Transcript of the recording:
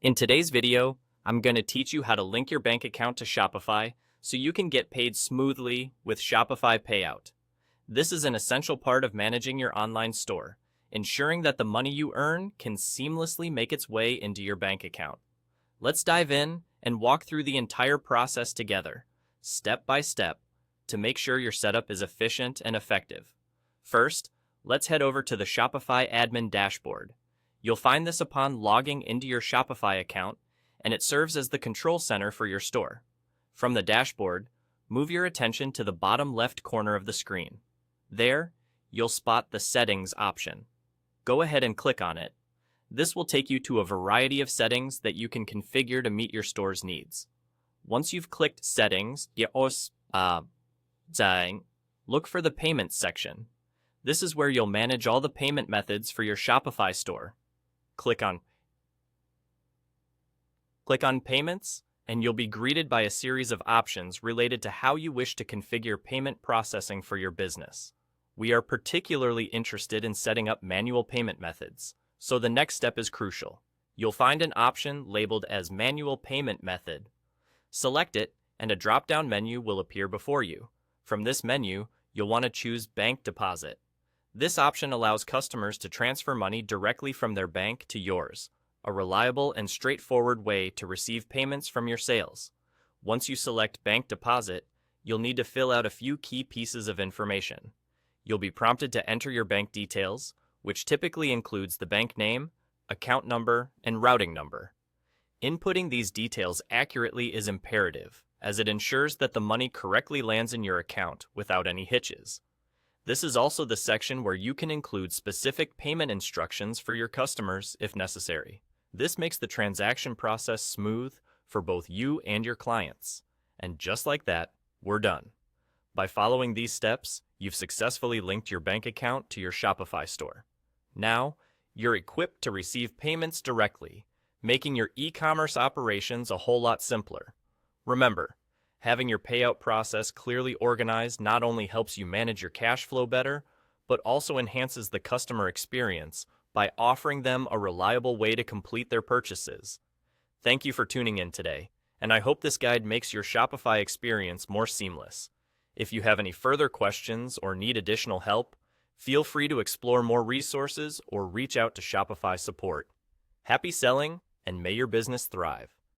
In today's video, I'm going to teach you how to link your bank account to Shopify so you can get paid smoothly with Shopify Payout. This is an essential part of managing your online store, ensuring that the money you earn can seamlessly make its way into your bank account. Let's dive in and walk through the entire process together, step by step, to make sure your setup is efficient and effective. First, let's head over to the Shopify admin dashboard. You'll find this upon logging into your Shopify account, and it serves as the control center for your store. From the dashboard, move your attention to the bottom left corner of the screen. There, you'll spot the Settings option. Go ahead and click on it. This will take you to a variety of settings that you can configure to meet your store's needs. Once you've clicked Settings, look for the Payments section. This is where you'll manage all the payment methods for your Shopify store. Click on Payments, and you'll be greeted by a series of options related to how you wish to configure payment processing for your business. We are particularly interested in setting up manual payment methods, so the next step is crucial. You'll find an option labeled as Manual Payment Method. Select it, and a drop-down menu will appear before you. From this menu, you'll want to choose Bank Deposit. This option allows customers to transfer money directly from their bank to yours, a reliable and straightforward way to receive payments from your sales. Once you select Bank Deposit, you'll need to fill out a few key pieces of information. You'll be prompted to enter your bank details, which typically includes the bank name, account number, and routing number. Inputting these details accurately is imperative, as it ensures that the money correctly lands in your account without any hitches. This is also the section where you can include specific payment instructions for your customers if necessary. This makes the transaction process smooth for both you and your clients. And just like that, we're done. By following these steps, you've successfully linked your bank account to your Shopify store. Now, you're equipped to receive payments directly, making your e-commerce operations a whole lot simpler. Remember, having your payout process clearly organized not only helps you manage your cash flow better, but also enhances the customer experience by offering them a reliable way to complete their purchases. Thank you for tuning in today, and I hope this guide makes your Shopify experience more seamless. If you have any further questions or need additional help, feel free to explore more resources or reach out to Shopify support. Happy selling, and may your business thrive.